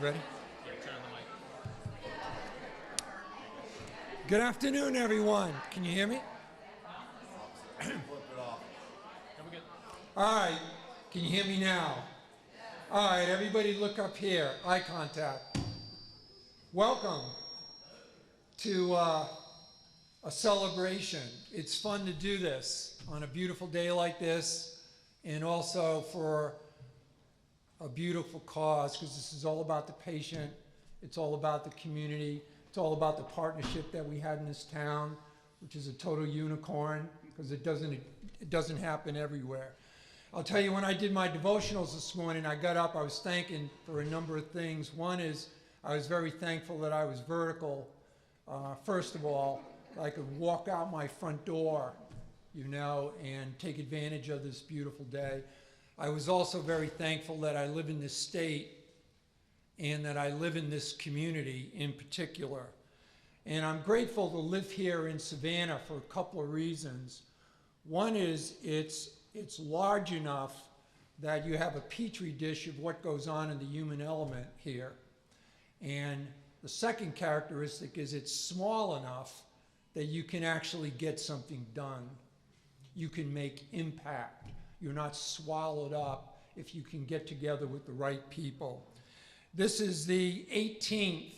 Ready? Yeah, turn on the mic. Good afternoon, everyone. Can you hear me? Yeah, we're good. All right. Can you hear me now? All right, everybody look up here. Eye contact. Welcome to a celebration. It's fun to do this on a beautiful day like this, and also for a beautiful cause, because this is all about the patient, it's all about the community, it's all about the partnership that we had in this town, which is a total unicorn, because it doesn't happen everywhere. I'll tell you, when I did my devotionals this morning, I got up, I was thanking for a number of things. One is, I was very thankful that I was vertical. First of all, I could walk out my front door, and take advantage of this beautiful day. I was also very thankful that I live in this state and that I live in this community in particular. And I'm grateful to live here in Savannah for a couple of reasons. One is it's large enough that you have a petri dish of what goes on in the human element here. And the second characteristic is it's small enough that you can actually get something done. You can make impact. You're not swallowed up if you can get together with the right people. This is the 18th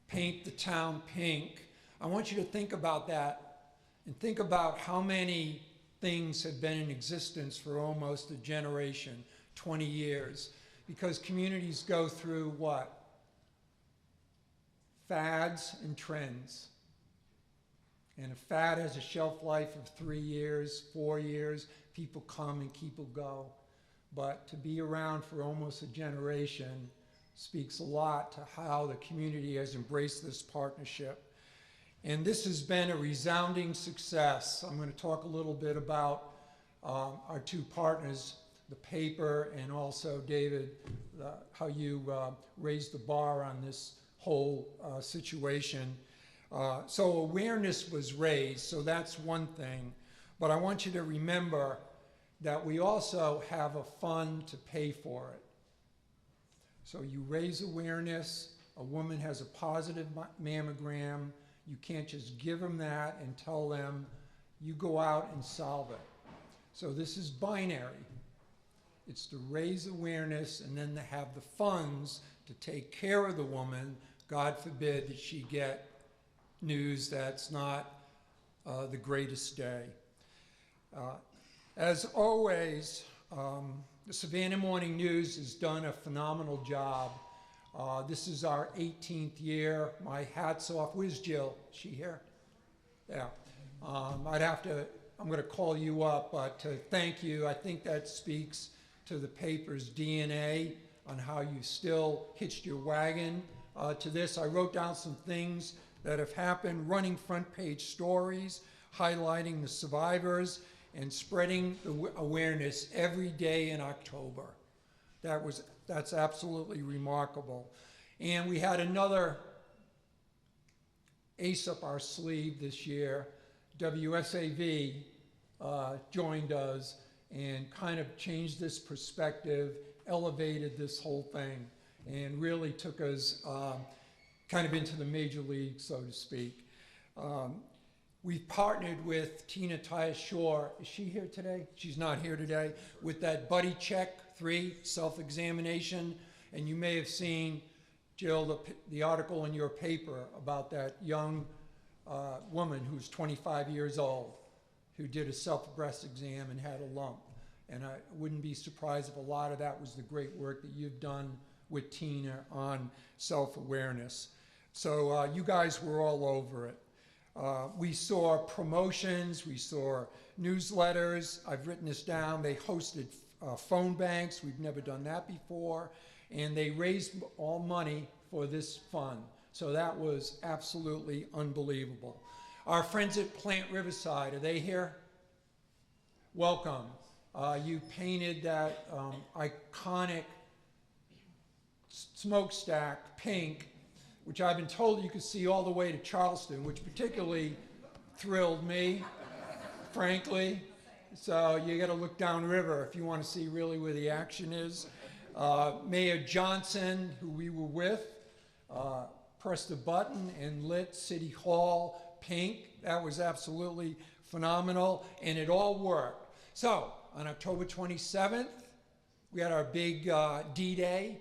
Paint the Town Pink. I want you to think about that and think about how many things have been in existence for almost a generation, 20 years. Because communities go through what? Fads and trends. And a fad has a shelf life of 3 years, 4 years. People come and people go. But to be around for almost a generation speaks a lot to how the community has embraced this partnership. And this has been a resounding success. I'm going to talk a little bit about our two partners, the paper, and also, David, how you raised the bar on this whole situation. So awareness was raised, so that's one thing. But I want you to remember that we also have a fund to pay for it. So you raise awareness, a woman has a positive mammogram, you can't just give them that and tell them, you go out and solve it. So this is binary. It's to raise awareness and then to have the funds to take care of the woman. God forbid that she get news that's not the greatest day. As always, the Savannah Morning News has done a phenomenal job. This is our 18th year. My hat's off. Where's Jill? Is she here? Yeah. I'm going to call you up, but to thank you. I think that speaks to the paper's DNA on how you still hitched your wagon to this. I wrote down some things that have happened, running front page stories, highlighting the survivors, and spreading the awareness every day in October. That's absolutely remarkable. And we had another ace up our sleeve this year. WSAV joined us and kind of changed this perspective, elevated this whole thing, and really took us kind of into the major league, so to speak. We've partnered with Tina Tyas-Shore. Is she here today? She's not here today. With that Buddy Check 3 self-examination. And you may have seen, Jill, the article in your paper about that young woman who's 25 years old who did a self-breast exam and had a lump. And I wouldn't be surprised if a lot of that was the great work that you've done with Tina on self-awareness. So you guys were all over it. We saw promotions, we saw newsletters. I've written this down. They hosted phone banks. We've never done that before. And they raised all money for this fund. So that was absolutely unbelievable. Our friends at Plant Riverside, are they here? Welcome. You painted that iconic smokestack pink, which I've been told you could see all the way to Charleston, which particularly thrilled me, frankly. So you got to look downriver if you want to see really where the action is. Mayor Johnson, who we were with, pressed a button and lit City Hall pink. That was absolutely phenomenal, and it all worked. So, on October 27th, we had our big D-Day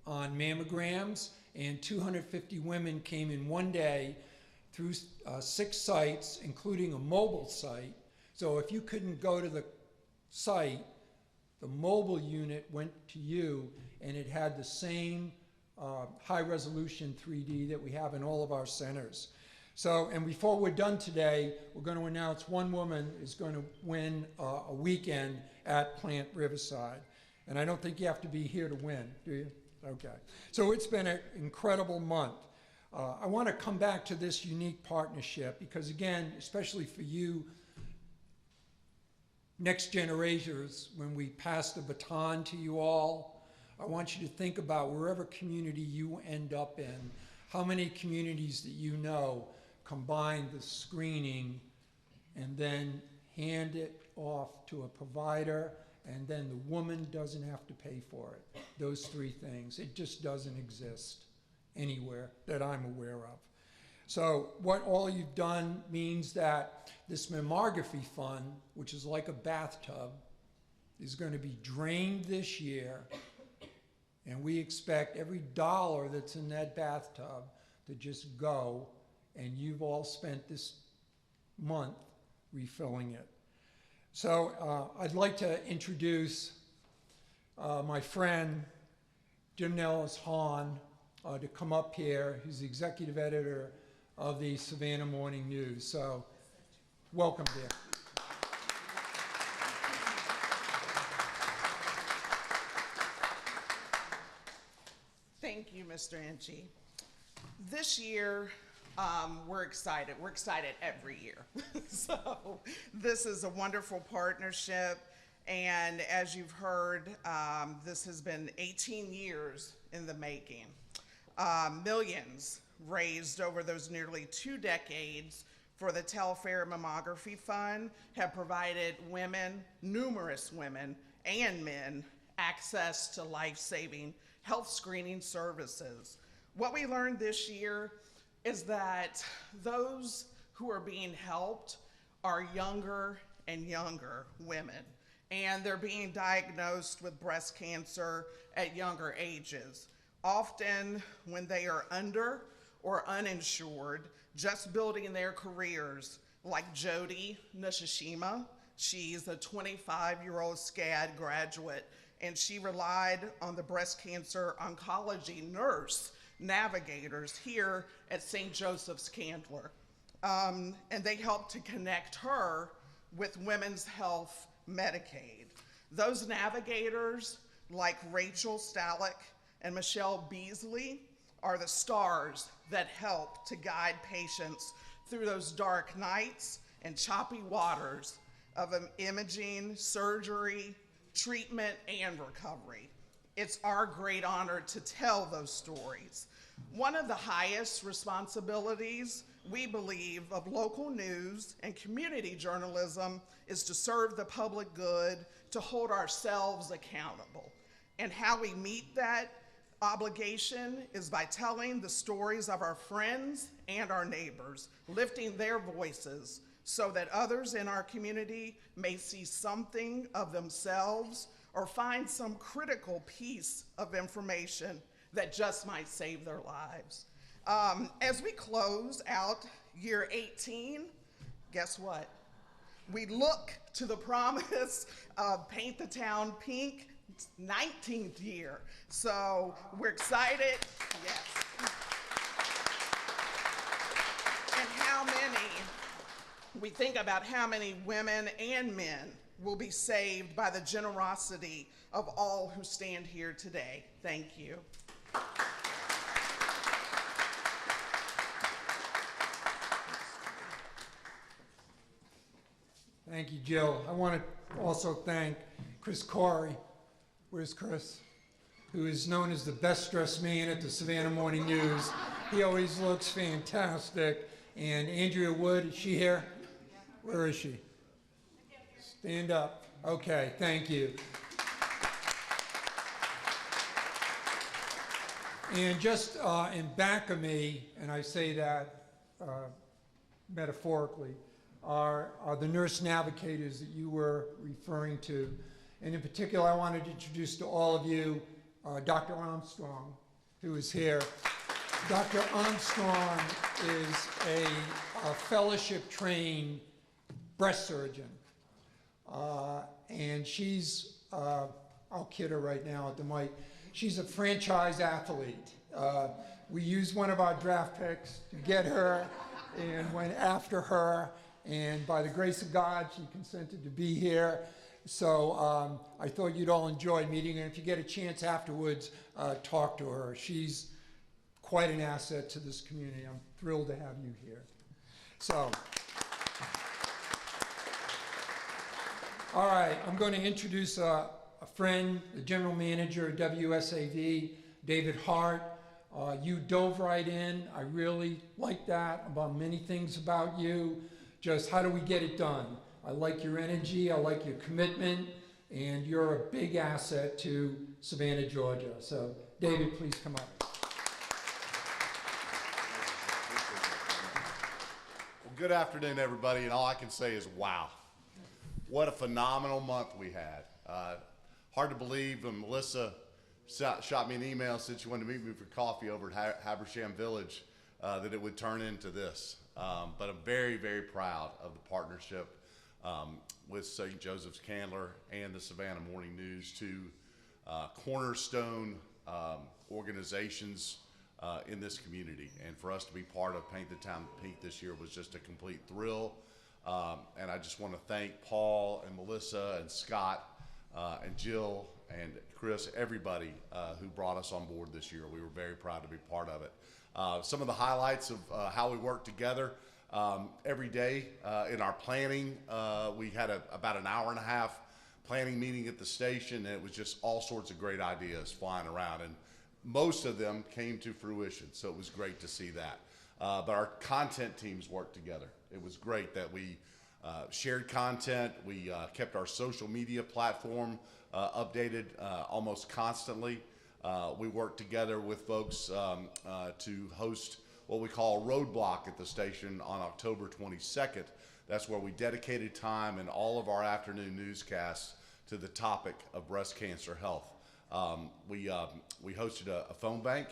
on mammograms, and 250 women came in one day through 6 sites, including a mobile site. So if you couldn't go to the site, the mobile unit went to you, and it had the same high-resolution 3D that we have in all of our centers. So, and before we're done today, we're going to announce one woman is going to win a weekend at Plant Riverside. And I don't think you have to be here to win, do you? Okay. So it's been an incredible month. I want to come back to this unique partnership because, again, especially for you next generations, when we pass the baton to you all, I want you to think about wherever community you end up in, how many communities that you know combine the screening and then hand it off to a provider, and then the woman doesn't have to pay for it. Those 3 things. It just doesn't exist anywhere that I'm aware of. So what all you've done means that this mammography fund, which is like a bathtub, is going to be drained this year, and we expect every dollar that's in that bathtub to just go, and you've all spent this month refilling it. So I'd like to introduce my friend Jim Nellis Hahn to come up here. He's the executive editor of the Savannah Morning News. So welcome, dear. Thank you, Mr. Inchy. This year, we're excited. We're excited every year. So this is a wonderful partnership. And as you've heard, this has been 18 years in the making. Millions raised over those nearly 2 decades for the Telfair Mammography Fund have provided women, numerous women and men, access to life-saving health screening services. What we learned this year is that those who are being helped are younger and younger women, and they're being diagnosed with breast cancer at younger ages, often when they are under or uninsured, just building their careers, like Jody Nishishima. She's a 25-year-old SCAD graduate, and she relied on the breast cancer oncology nurse navigators here at St. Joseph's Candler. And they helped to connect her with Women's Health Medicaid. Those navigators, like Rachel Stalick and Michelle Beasley, are the stars that help to guide patients through those dark nights and choppy waters of imaging, surgery, treatment, and recovery. It's our great honor to tell those stories. One of the highest responsibilities, we believe, of local news and community journalism is to serve the public good, to hold ourselves accountable. And how we meet that obligation is by telling the stories of our friends and our neighbors, lifting their voices so that others in our community may see something of themselves or find some critical piece of information that just might save their lives. As we close out year 18, guess what? We look to the promise of Paint the Town Pink 19th year. So we're excited, yes. And how many, we think about how many women and men will be saved by the generosity of all who stand here today. Thank you. Thank you, Jill. I want to also thank Chris Corey. Where's Chris? Who is known as the best dressed man at the Savannah Morning News. He always looks fantastic. And Andrea Wood, is she here? Where is she? Stand up. Okay, thank you. And just in back of me, and I say that metaphorically, are the nurse navigators that you were referring to. And in particular, I wanted to introduce to all of you Dr. Armstrong, who is here. Dr. Armstrong is a fellowship-trained breast surgeon. And she's, I'll kid her right now at the mic, she's a franchise athlete. We used one of our draft picks to get her and went after her. And by the grace of God, she consented to be here. So I thought you'd all enjoy meeting her. If you get a chance afterwards, talk to her. She's quite an asset to this community. I'm thrilled to have you here. So, all right, I'm going to introduce a friend, the general manager of WSAV, David Hart. You dove right in. I really like that about many things about you. Just how do we get it done? I like your energy, I like your commitment, and you're a big asset to Savannah, Georgia. So, David, please come up. Well, good afternoon, everybody, and all I can say is wow. What a phenomenal month we had. Hard to believe when Melissa shot me an email, said she wanted to meet me for coffee over at Habersham Village, that it would turn into this. But I'm very, very proud of the partnership with St. Joseph's Candler and the Savannah Morning News, two cornerstone organizations in this community. And for us to be part of Paint the Town Pink this year was just a complete thrill. And I just want to thank Paul and Melissa and Scott and Jill and Chris, everybody who brought us on board this year. We were very proud to be part of it. Some of the highlights of how we work together every day in our planning. We had about an hour and a half planning meeting at the station, and it was just all sorts of great ideas flying around, and most of them came to fruition, so it was great to see that. But our content teams worked together. It was great that we shared content. We kept our social media platform updated almost constantly. We worked together with folks to host what we call Roadblock at the station on October 22nd. That's where we dedicated time in all of our afternoon newscasts to the topic of breast cancer health. We hosted a phone bank.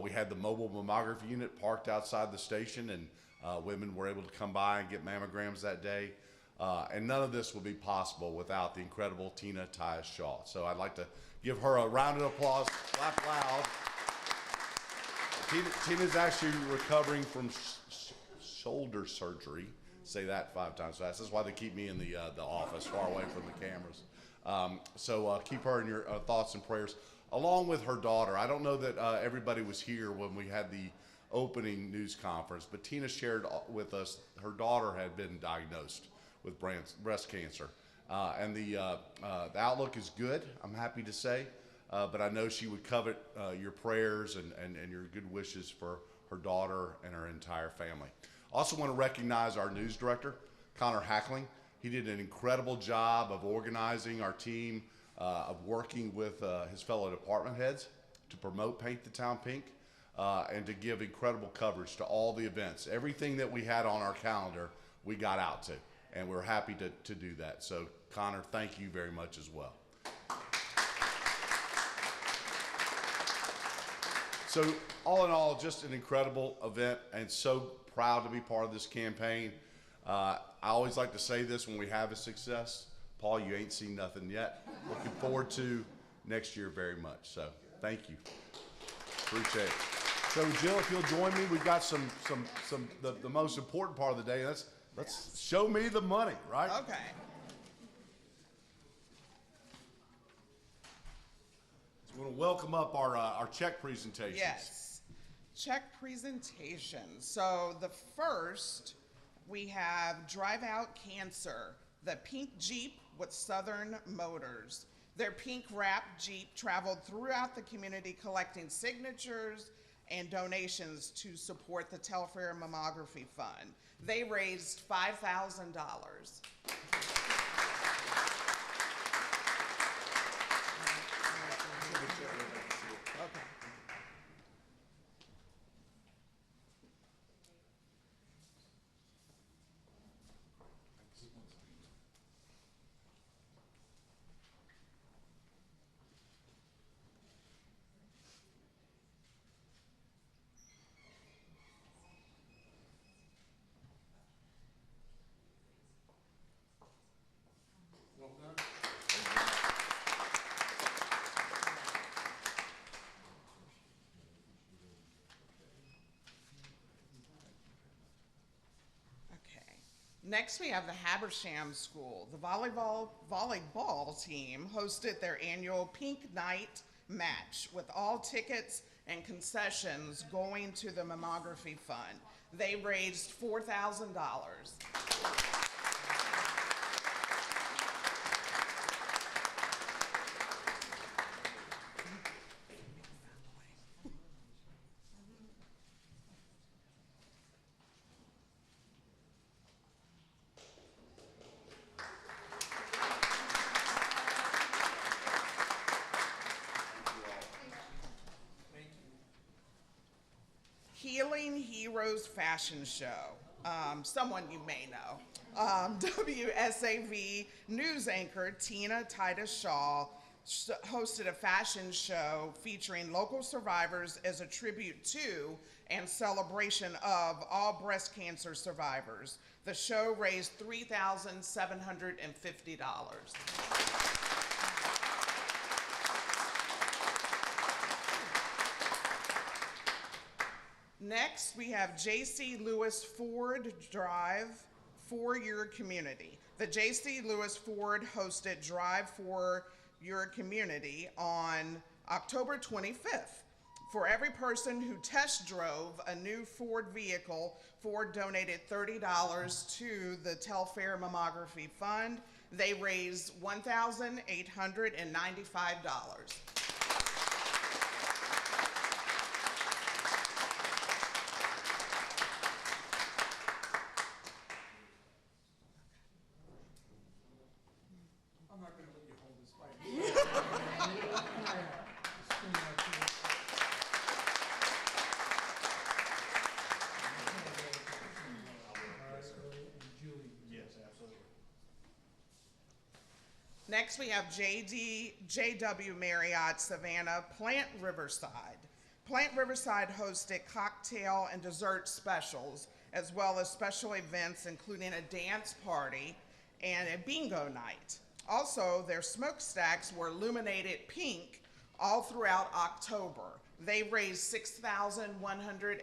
We had the mobile mammography unit parked outside the station, and women were able to come by and get mammograms that day. And none of this would be possible without the incredible Tina Tyus Shaw. So I'd like to give her a round of applause. Clap loud. Tina's actually recovering from shoulder surgery. Say that 5 times fast. That's why they keep me in the office, far away from the cameras. So keep her in your thoughts and prayers, along with her daughter. I don't know that everybody was here when we had the opening news conference, but Tina shared with us her daughter had been diagnosed with breast cancer. And the outlook is good, I'm happy to say, but I know she would covet your prayers and your good wishes for her daughter and her entire family. Also want to recognize our news director, Connor Hackling. He did an incredible job of organizing our team, of working with his fellow department heads to promote Paint the Town Pink, and to give incredible coverage to all the events. Everything that we had on our calendar, we got out to, and we're happy to do that. So Connor, thank you very much as well. So all in all, just an incredible event, and so proud to be part of this campaign. I always like to say this when we have a success. Paul, you ain't seen nothing yet. Looking forward to next year very much. So thank you. Appreciate it. So Jill, if you'll join me, we've got the most important part of the day. Let's show me the money, right? Okay. So we're going to welcome up our check presentations. Yes. Check presentation. So the first, we have Drive Out Cancer, the pink Jeep with Southern Motors. Their pink wrap Jeep traveled throughout the community collecting signatures and donations to support the Telfair Mammography Fund. They raised $5,000. Okay. Next, we have the Habersham School. The volleyball team hosted their annual Pink Night match with all tickets and concessions going to the mammography fund. They raised $4,000. Healing Heroes Fashion Show. Someone you may know. WSAV news anchor Tina Titus Shaw hosted a fashion show featuring local survivors as a tribute to and celebration of all breast cancer survivors. The show raised $3,750. Next, we have J.C. Lewis Ford Drive for Your Community. The J.C. Lewis Ford hosted Drive for Your Community on October 25th. For every person who test drove a new Ford vehicle, Ford donated $30 to the Telfair Mammography Fund. They raised $1,895. I'm not gonna let you hold this mic. It's too much. And Julie. Yes, absolutely. Next, we have JW Marriott Savannah Plant Riverside. Plant Riverside hosted cocktail and dessert specials, as well as special events including a dance party and a bingo night. Also, their smokestacks were illuminated pink all throughout October. They raised $6,190.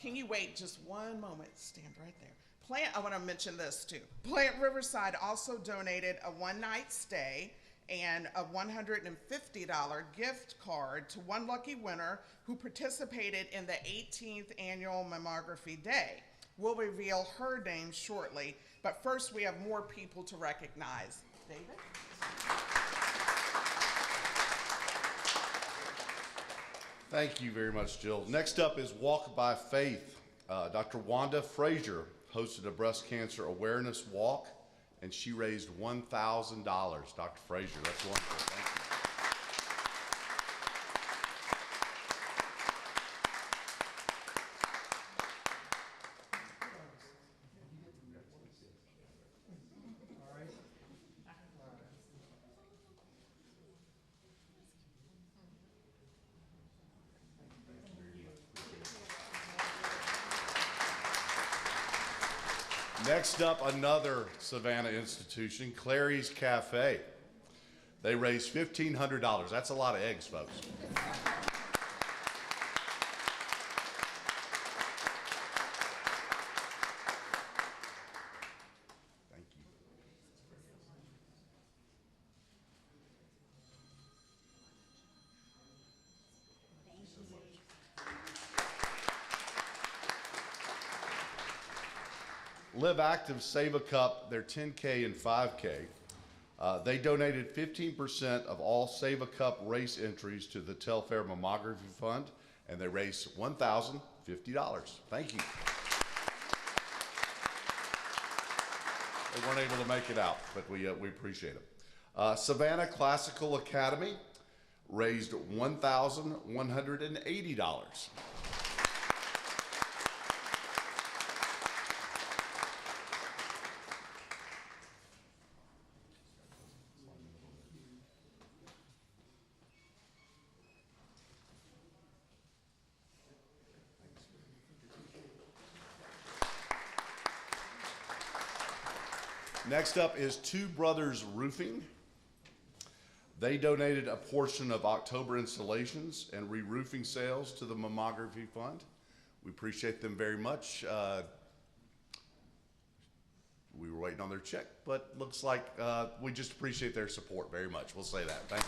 Can you wait just one moment? Stand right there. I want to mention this too. Plant Riverside also donated a one-night stay and a $150 gift card to one lucky winner who participated in the 18th annual Mammography Day. We'll reveal her name shortly, but first we have more people to recognize. David? Thank you very much, Jill. Next up is Walk by Faith. Dr. Wanda Frazier hosted a breast cancer awareness walk, and she raised $1,000. Dr. Frazier, that's wonderful. Thank you. All right. Next up, another Savannah institution, Clary's Cafe. They raised $1,500. That's a lot of eggs, folks. Thank you. Live Active Save a Cup, their 10K and 5K. They donated 15% of all Save a Cup race entries to the Telfair Mammography Fund, and they raised $1,050. Thank you. They weren't able to make it out, but we appreciate it. Savannah Classical Academy raised $1,180. Next up is Two Brothers Roofing. They donated a portion of October installations and re-roofing sales to the Mammography Fund. We appreciate them very much. We were waiting on their check, but looks like we just appreciate their support very much. We'll say that. Thank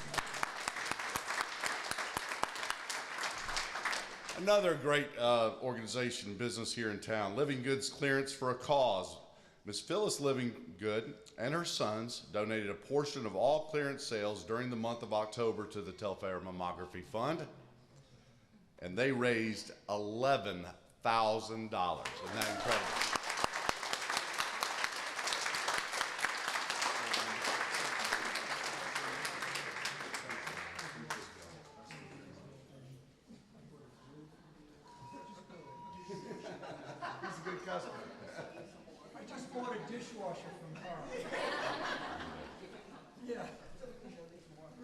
you. Another great organization, business here in town, Living Goods Clearance for a Cause. Miss Phyllis Living Good and her sons donated a portion of all clearance sales during the month of October to the Telfair Mammography Fund, and they raised $11,000. Isn't that incredible? He's a good customer. I just bought a dishwasher from Carl. Yeah.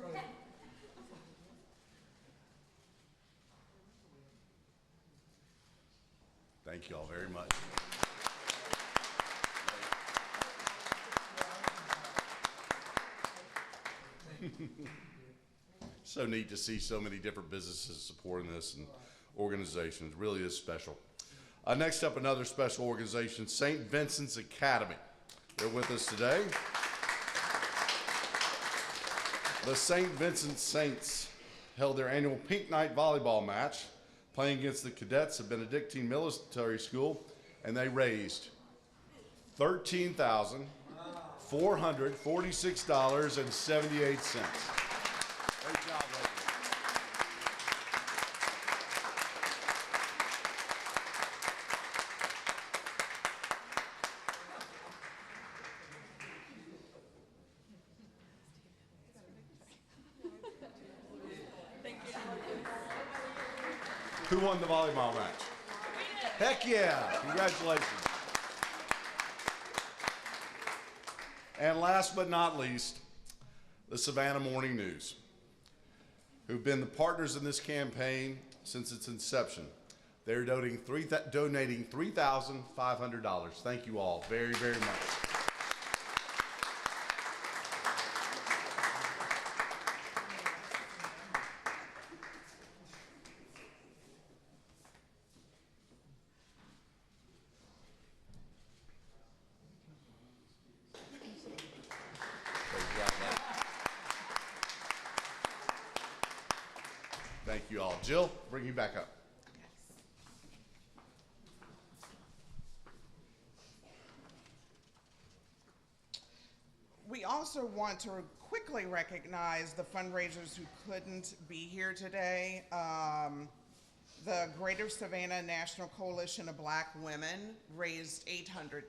Right. Thank you all very much. So neat to see so many different businesses supporting this and organizations. It really is special. Next up, another special organization, St. Vincent's Academy. They're with us today. The St. Vincent Saints held their annual Pink Night volleyball match, playing against the cadets of Benedictine Military School, and they raised $13,446.78. Great job, ladies. Who won the volleyball match? Heck yeah, congratulations. And last but not least, the Savannah Morning News, who've been the partners in this campaign since its inception. They're donating $3,500. Thank you all very, very much. Thank you all. Jill, bring you back up. We also want to quickly recognize the fundraisers who couldn't be here today. The Greater Savannah National Coalition of Black Women raised $800.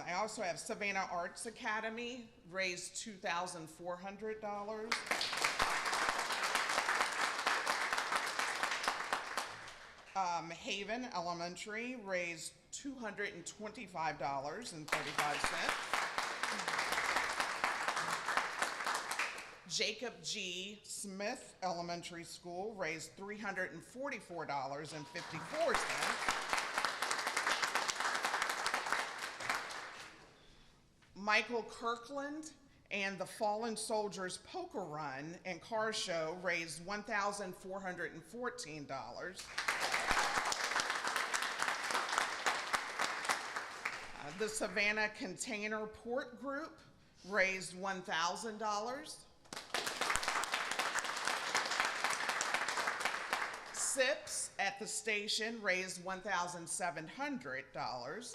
I also have Savannah Arts Academy raised $2,400. Haven Elementary raised $225.35. Jacob G. Smith Elementary School raised $344.54. Michael Kirkland and the Fallen Soldiers Poker Run and Car Show raised $1,414. The Savannah Container Port Group raised $1,000. SIPs at the station raised $1,700.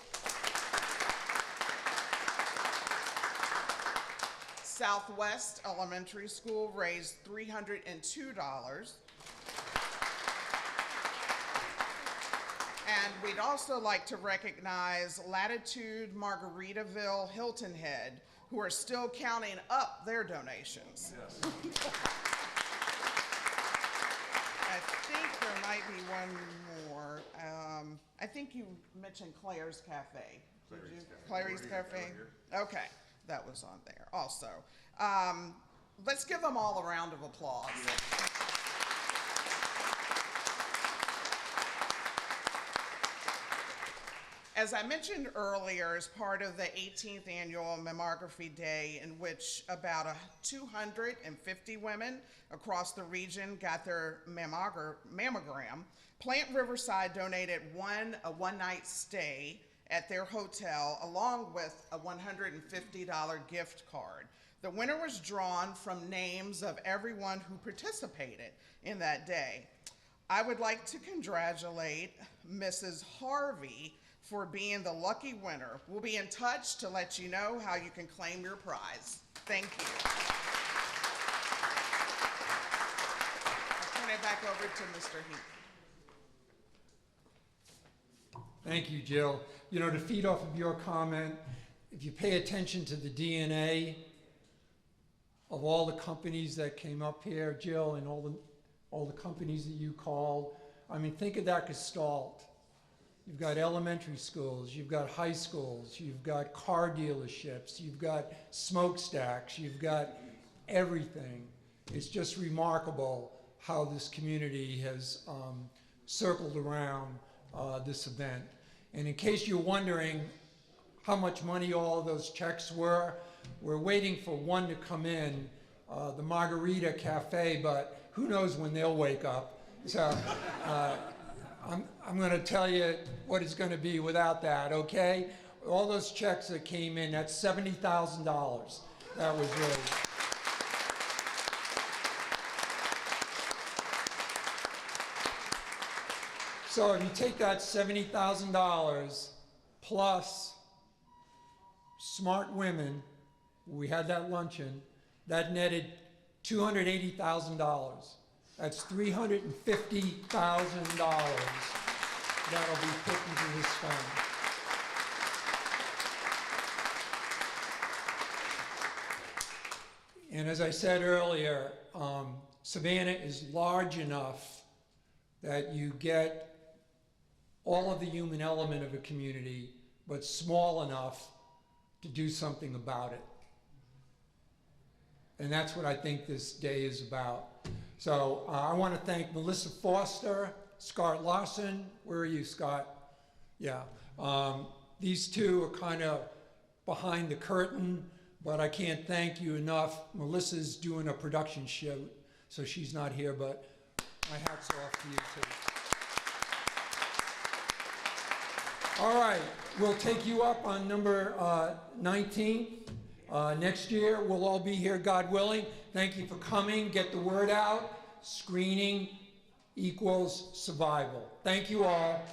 Southwest Elementary School raised $302. And we'd also like to recognize Latitude Margaritaville Hilton Head, who are still counting up their donations. Yes. I think there might be one more. I think you mentioned Claire's Cafe. Did you? Claire's Cafe? Okay, that was on there also. Let's give them all a round of applause. as I mentioned earlier, as part of the 18th annual Mammography Day, in which about 250 women across the region got their mammogram, Plant Riverside donated a one-night stay at their hotel, along with a $150 gift card. The winner was drawn from names of everyone who participated in that day. I would like to congratulate Mrs. Harvey for being the lucky winner. We'll be in touch to let you know how you can claim your prize. Thank you. I'll turn it back over to Mr. Heath. Thank you, Jill. You know, to feed off of your comment, if you pay attention to the DNA of all the companies that came up here, Jill, and all the companies that you called, I mean, think of that gestalt. You've got elementary schools, you've got high schools, you've got car dealerships, you've got smokestacks, you've got everything. It's just remarkable how this community has circled around this event. And in case you're wondering how much money all of those checks were, we're waiting for one to come in, the Margarita Cafe, but who knows when they'll wake up. So I'm going to tell you what it's going to be without that, okay? All those checks that came in, that's $70,000 that was raised. So if you take that $70,000 plus smart women, we had that luncheon, that netted $280,000. That's $350,000 that'll be put into this fund. And as I said earlier, Savannah is large enough that you get all of the human element of a community, but small enough to do something about it. And that's what I think this day is about. So I want to thank Melissa Foster, Scott Larson. Where are you, Scott? Yeah. These two are kind of behind the curtain, but I can't thank you enough. Melissa's doing a production shoot, so she's not here, but my hat's off to you too. All right, we'll take you up on number 19. Next year, we'll all be here, God willing. Thank you for coming. Get the word out. Screening equals survival. Thank you all.